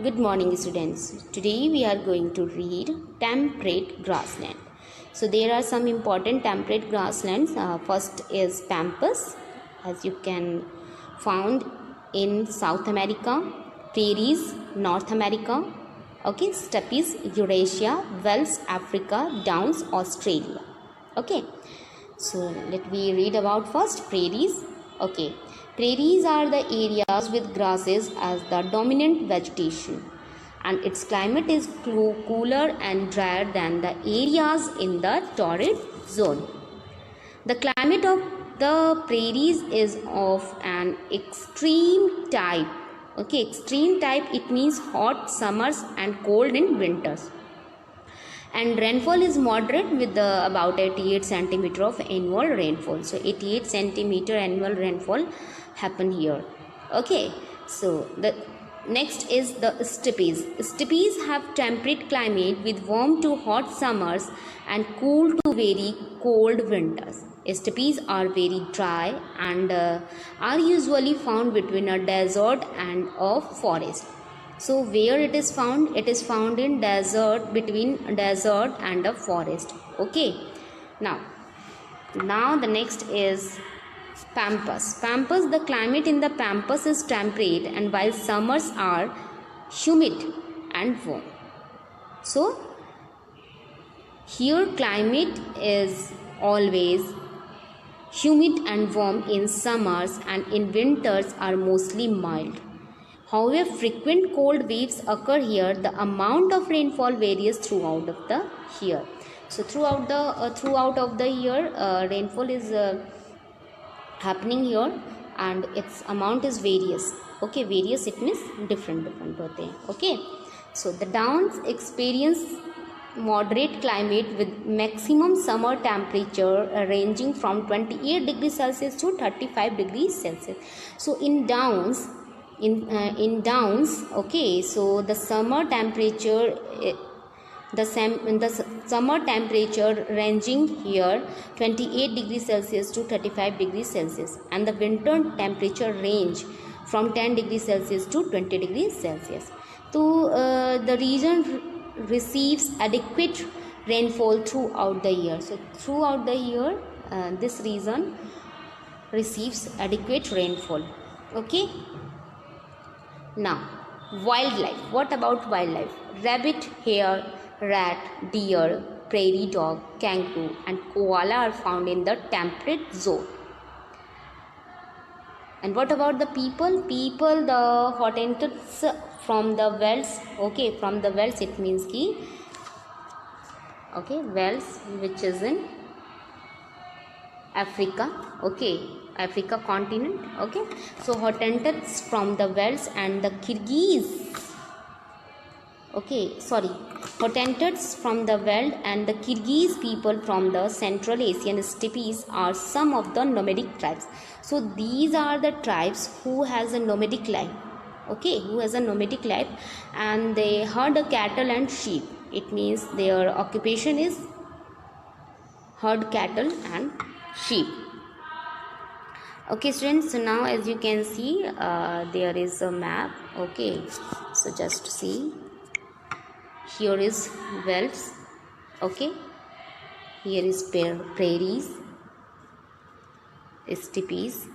Good morning, students. Today we are going to read temperate grassland. So there are some important temperate grasslands. First is pampas, as you can found in South America, prairies, North America, okay, steppes, Eurasia, Wells, Africa, Downs, Australia. Okay, so let me read about first prairies. Okay, prairies are the areas with grasses as the dominant vegetation, and its climate is cooler and drier than the areas in the torrid zone. The climate of the prairies is of an extreme type. Okay, extreme type, it means hot summers and cold in winters, and rainfall is moderate with about 88 centimeter of annual rainfall. So 88 centimeter annual rainfall happen here. Okay, so the next is the steppes. Steppes have temperate climate with warm to hot summers and cool to very cold winters. Steppes are very dry and are usually found between a desert and a forest. So where it is found? It is found in desert, between desert and a forest. Okay. Now the next is pampas. Pampas, the climate in the pampas is temperate, and while summers are humid and warm. So here climate is always humid and warm in summers, and in winters are mostly mild. However, frequent cold waves occur here. The amount of rainfall varies throughout of the year. So throughout of the year, rainfall is happening here, and its amount is various. Okay, various it means different होते हैं. Okay, so the downs experience moderate climate with maximum summer temperature ranging from 28 degrees Celsius to 35 degrees Celsius. So in downs, okay, so the summer temperature summer temperature ranging here 28 degrees Celsius to 35 degrees Celsius, and the winter temperature range from 10 degrees Celsius to 20 degrees Celsius. So the region receives adequate rainfall throughout the year. So throughout the year this region receives adequate rainfall. Okay. Now, wildlife. What about wildlife? Rabbit, hare, rat, deer, prairie dog, kangaroo, and koala are found in the temperate zone. And what about the people? People, the Hottentots from the Wales. Okay, from the Wales it means ki. Okay, Wales, which is in Africa. Okay, Africa continent. Okay, so Hottentots from the Wales and the Kyrgyz. Okay, sorry, Hottentots from the Wales and the Kyrgyz people from the Central Asian steppes are some of the nomadic tribes. So these are the tribes who has a nomadic life. Okay, who has a nomadic life, and they herd cattle and sheep. It means their occupation is herd cattle and sheep. Okay students, so now as you can see there is a map. Okay, so just see, here is Wales. Okay, here is prairies, steppes,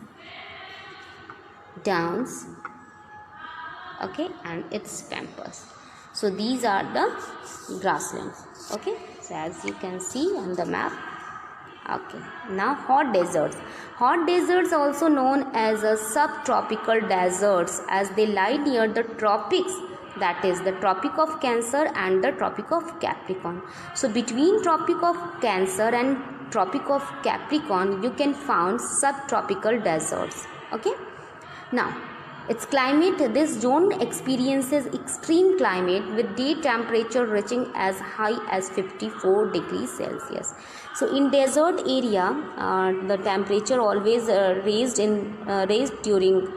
downs, okay, and its pampas. So these are the grasslands. Okay, so as you can see on the map. Okay, now hot deserts. Hot deserts, also known as a subtropical deserts, as they lie near the tropics, that is the Tropic of Cancer and the Tropic of Capricorn. So between Tropic of Cancer and Tropic of Capricorn you can find subtropical deserts. Okay, now its climate, this zone experiences extreme climate with day temperature reaching as high as 54 degrees Celsius. So in desert area the temperature always raised during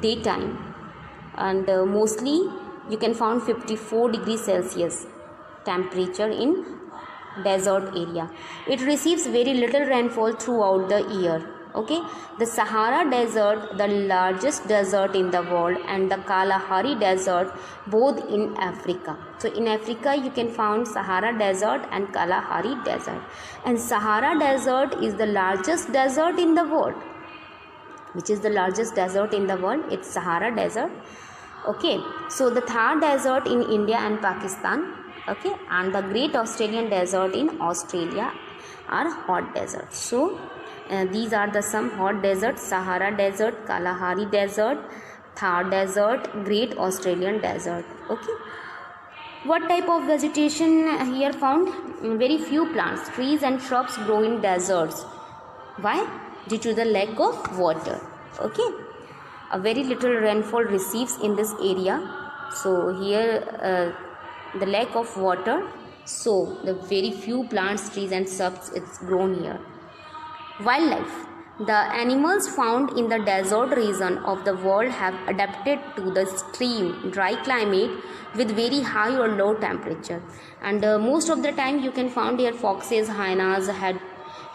daytime, and mostly you can find 54 degrees Celsius temperature in desert area. It receives very little rainfall throughout the year. Okay, the Sahara Desert, the largest desert in the world, and the Kalahari Desert, both in Africa. So in Africa you can find Sahara Desert and Kalahari Desert, and Sahara Desert is the largest desert in the world. Which is the largest desert in the world? It's Sahara Desert. Okay, so the Thar Desert in India and Pakistan, okay, and the Great Australian Desert in Australia are hot deserts. So these are the some hot deserts: Sahara Desert, Kalahari Desert, Thar Desert, Great Australian Desert. Okay, what type of vegetation here found? Very few plants, trees and shrubs grow in deserts. Why? Due to the lack of water. Okay, a very little rainfall receives in this area. So here the lack of water, so the very few plants, trees and shrubs it's grown here. Wildlife. The animals found in the desert region of the world have adapted to the extreme dry climate with very high or low temperature, and most of the time you can find here foxes, hyenas,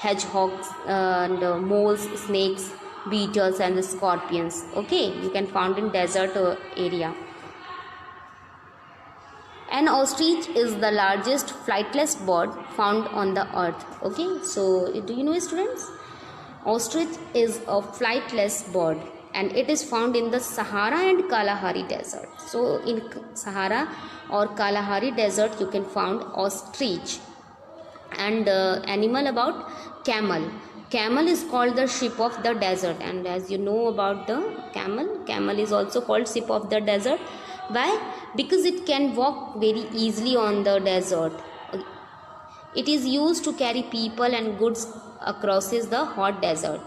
hedgehogs, and moles, snakes, beetles and the scorpions. Okay, you can find in desert area. An ostrich is the largest flightless bird found on the earth. Okay, so do you know, students? Ostrich is a flightless bird and it is found in the Sahara and Kalahari Desert. So in Sahara or Kalahari Desert you can find ostrich. And animal about camel. Camel is called the ship of the desert, and as you know about the camel is also called ship of the desert. Why? Because it can walk very easily on the desert. It is used to carry people and goods across the hot desert.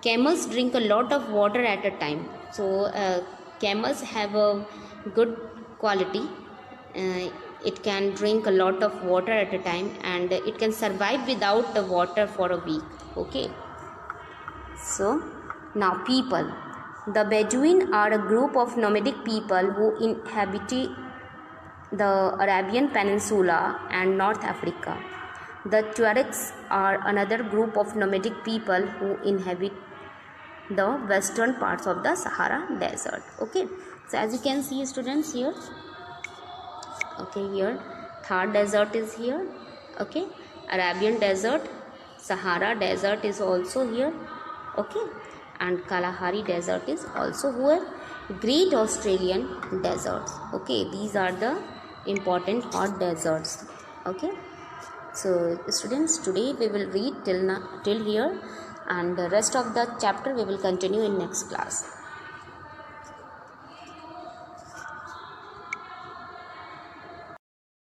Camels drink a lot of water at a time. So camels have a good quality. It can drink a lot of water at a time, and it can survive without the water for a week. Okay, so now people. The Bedouin are a group of nomadic people who inhabit the Arabian Peninsula and North Africa. The Tuaregs are another group of nomadic people who inhabit the western parts of the Sahara Desert. Okay, so as you can see, students, here, okay, here Thar Desert is here. Okay, Arabian Desert, Sahara Desert is also here. Okay, and Kalahari Desert is also here. Great Australian Deserts. Okay, these are the important hot deserts. Okay, so students, today we will read till here, and the rest of the chapter we will continue in next class.